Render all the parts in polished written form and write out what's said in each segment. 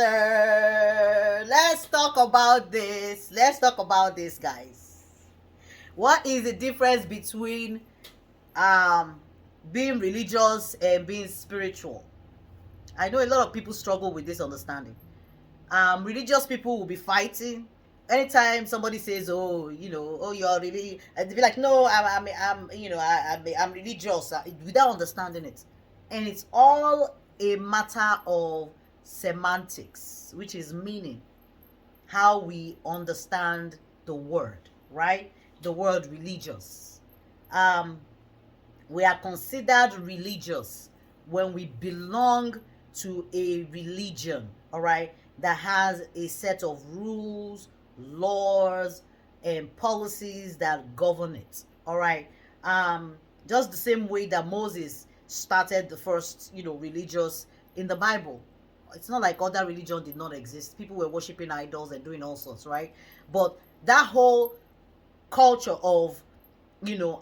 sir. Let's talk about this. Let's talk about this, guys. What is the difference between um being religious and being spiritual? I know a lot of people struggle with this understanding. Religious people will be fighting anytime somebody says, "Oh, oh, you're really," and they be like, "No, I'm religious," without understanding it, and it's all a matter of semantics, which is meaning, how we understand the word, right? The word religious. Um, we are considered religious when we belong to a religion, all right, that has a set of rules, laws, and policies that govern it, all right. Just the same way that Moses started the first, religious in the Bible. It's not like other religion did not exist. People were worshiping idols and doing all sorts, right? But that whole culture of, you know,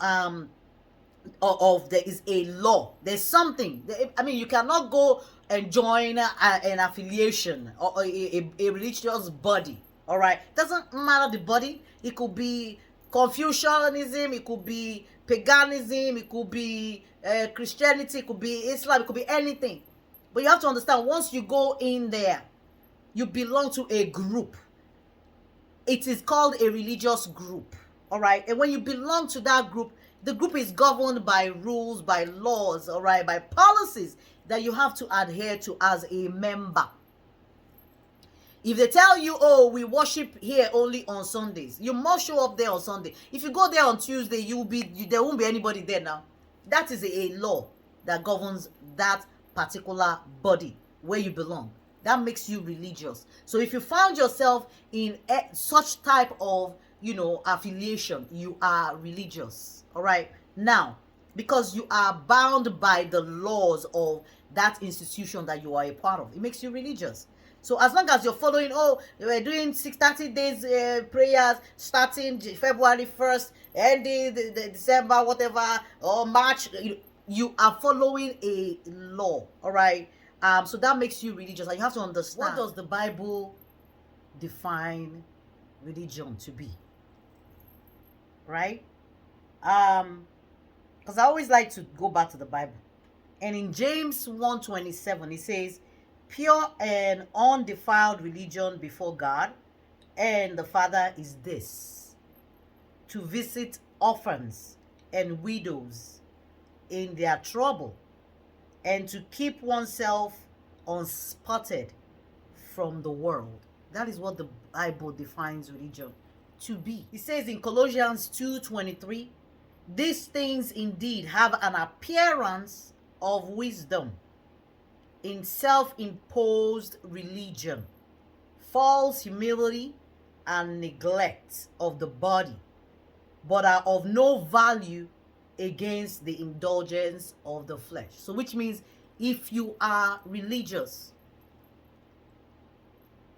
there is a law, there's something. I mean, you cannot go and join an affiliation or a religious body, all right? Doesn't matter the body. It could be Confucianism, it could be paganism, it could be Christianity, it could be Islam, it could be anything. But you have to understand, once you go in there, you belong to a group. It is called a religious group, all right? And when you belong to that group, the group is governed by rules, by laws, all right, by policies that you have to adhere to as a member. If they tell you, "Oh, we worship here only on Sundays," you must show up there on Sunday. If you go there on Tuesday, there won't be anybody there now. That is a law that governs that particular body where you belong. That makes you religious. So if you found yourself in such type of, affiliation, you are religious. All right. Now, because you are bound by the laws of that institution that you are a part of, it makes you religious. So as long as you're following, "Oh, we're doing 630 days prayers starting February 1st, ending the December, whatever, or March," you are following a law, all right? So that makes you religious. And you have to understand, what does the Bible define religion to be, right? Because I always like to go back to the Bible. And in James 1:27, it says, "Pure and undefiled religion before God and the Father is this, to visit orphans and widows in their trouble, and to keep oneself unspotted from the world." That is what the Bible defines religion to be. It says in Colossians 2:23, "These things indeed have an appearance of wisdom in self-imposed religion, false humility, and neglect of the body, but are of no value against the indulgence of the flesh." So which means, if you are religious,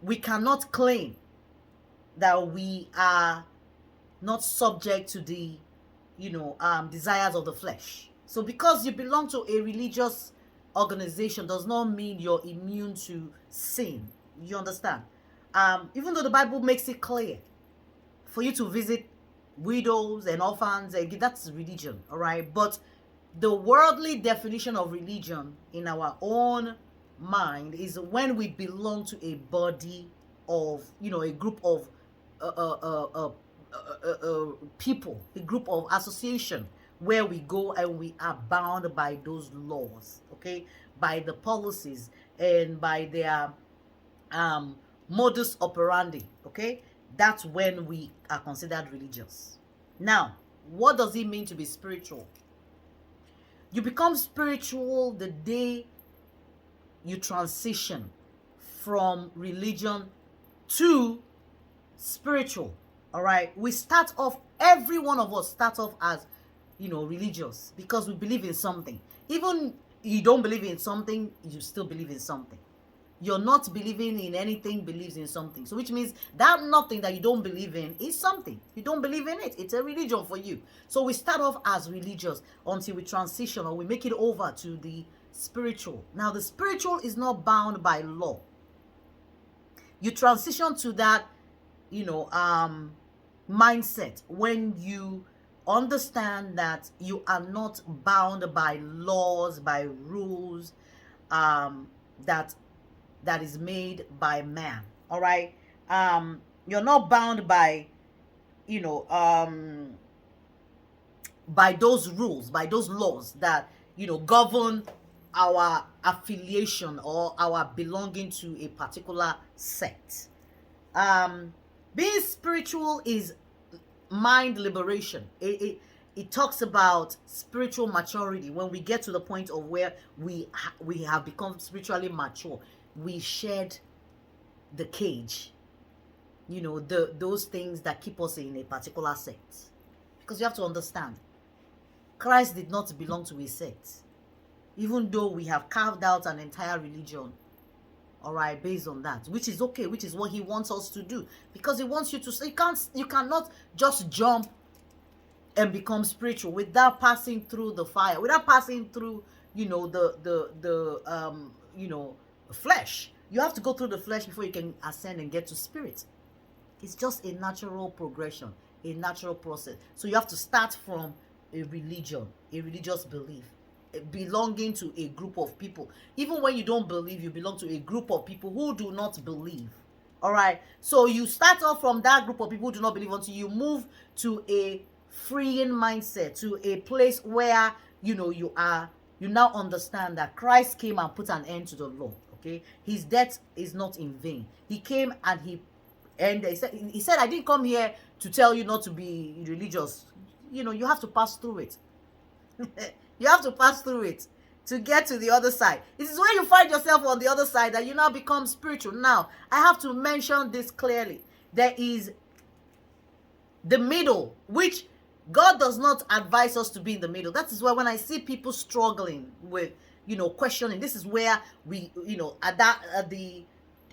we cannot claim that we are not subject to the desires of the flesh. So because you belong to a religious organization does not mean you're immune to sin. You understand? Even though the Bible makes it clear for you to visit widows and orphans, that's religion, all right? But the worldly definition of religion in our own mind is when we belong to a body of, a group of people, a group of association, where we go and we are bound by those laws, okay, by the policies and by their modus operandi, okay. That's when we are considered religious. Now, what does it mean to be spiritual? You become spiritual the day you transition from religion to spiritual, all right? We start off, every one of us starts off as, religious, because we believe in something. Even you don't believe in something, you still believe in something. You're not believing in anything believes in something. So which means that nothing that you don't believe in is something. You don't believe in it. It's a religion for you. So we start off as religious until we transition or we make it over to the spiritual. Now the spiritual is not bound by law. You transition to that, mindset when you understand that you are not bound by laws, by rules, um, that that is made by man. All right. You're not bound by, you know, by those rules, by those laws that, govern our affiliation or our belonging to a particular sect. um Being spiritual is mind liberation. It talks about spiritual maturity. When we get to the point of where we have become spiritually mature, we shed the cage, those things that keep us in a particular sect. Because you have to understand, Christ did not belong to a sect, even though we have carved out an entire religion, all right, based on that, which is okay, which is what he wants us to do, because he wants you to say, you cannot just jump and become spiritual without passing through the fire, without passing through, flesh. You have to go through the flesh before you can ascend and get to spirit. It's just a natural progression, a natural process. So you have to start from a religion, a religious belief, belonging to a group of people. Even when you don't believe, you belong to a group of people who do not believe. All right. So you start off from that group of people who do not believe until you move to a freeing mindset, to a place where you now understand that Christ came and put an end to the law. Okay, his death is not in vain. He came and he said, I didn't come here to tell you not to be religious. You have to pass through it. You have to pass through it to get to the other side. This is when you find yourself on the other side that you now become spiritual. Now, I have to mention this clearly. There is the middle, which God does not advise us to be in the middle. That is why when I see people struggling with, questioning, this is where we, at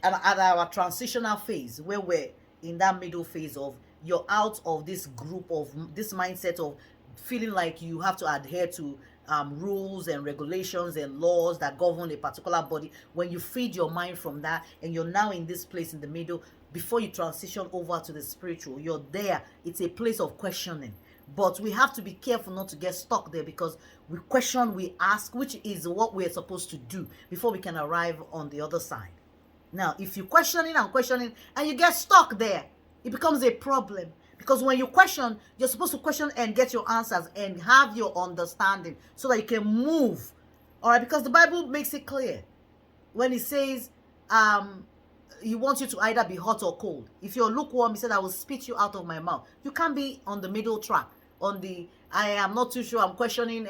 our transitional phase, where we're in that middle phase of, you're out of this group of this mindset of feeling like you have to adhere to rules and regulations and laws that govern a particular body. When you feed your mind from that, and you're now in this place in the middle, before you transition over to the spiritual, you're there. It's a place of questioning. But we have to be careful not to get stuck there, because we question, we ask, which is what we're supposed to do before we can arrive on the other side. Now, if you're questioning and you get stuck there, it becomes a problem. Because when you question, you're supposed to question and get your answers and have your understanding so that you can move. All right, because the Bible makes it clear when it says he wants you to either be hot or cold. If you're lukewarm, he said, I will spit you out of my mouth. You can't be on the middle track. I am not too sure, I'm questioning,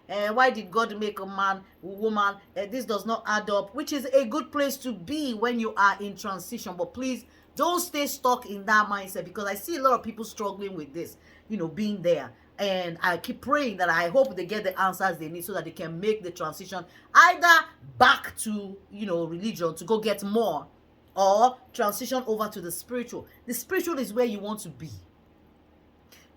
why did God make a man, woman? This does not add up, which is a good place to be when you are in transition. But please, don't stay stuck in that mindset, because I see a lot of people struggling with this, being there. And I keep praying that I hope they get the answers they need so that they can make the transition either back to, religion to go get more, or transition over to the spiritual. The spiritual is where you want to be,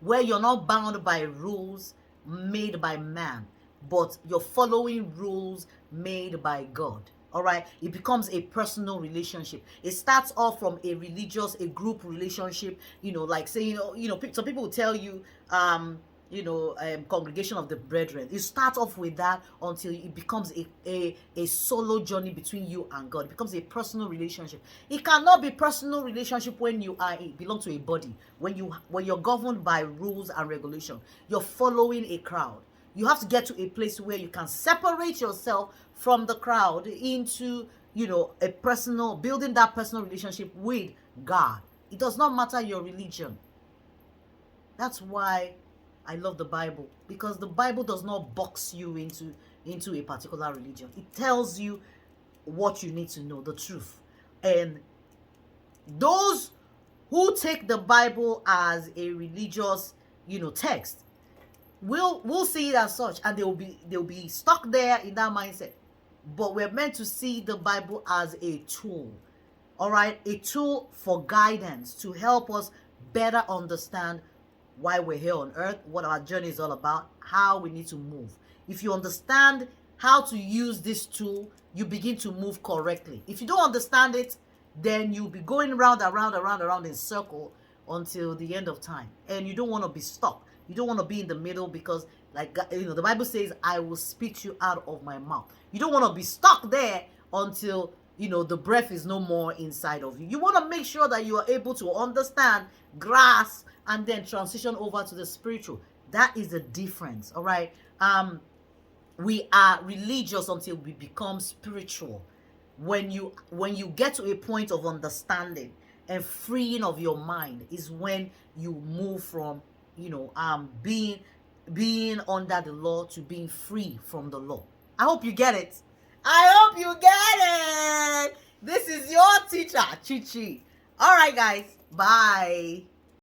where you're not bound by rules made by man, but you're following rules made by God. All right, it becomes a personal relationship. It starts off from a group relationship, like saying, some people will tell you, congregation of the brethren. You start off with that until it becomes a solo journey between you and God. It becomes a personal relationship. It cannot be personal relationship when you belong to a body, when you're governed by rules and regulation. You're following a crowd. You have to get to a place where you can separate yourself from the crowd into, building that personal relationship with God. It does not matter your religion. That's why I love the Bible, because the Bible does not box you into a particular religion. It tells you what you need to know, the truth. And those who take the Bible as a religious, text, we'll see it as such, and they'll be stuck there in that mindset. But we're meant to see the Bible as a tool, all right, a tool for guidance to help us better understand why we're here on earth, what our journey is all about, how we need to move. If you understand how to use this tool, you begin to move correctly. If you don't understand it, then you'll be going round and round and round and round in circle until the end of time. And you don't want to be stuck. You don't want to be in the middle, because, like, the Bible says, I will spit you out of my mouth. You don't want to be stuck there until, the breath is no more inside of you. You want to make sure that you are able to understand, grasp, and then transition over to the spiritual. That is the difference. All right. We are religious until we become spiritual. When you get to a point of understanding and freeing of your mind, is when you move from being under the law to being free from the law. I hope you get it. I hope you get it. This is your teacher, Chichi. All right, guys. Bye.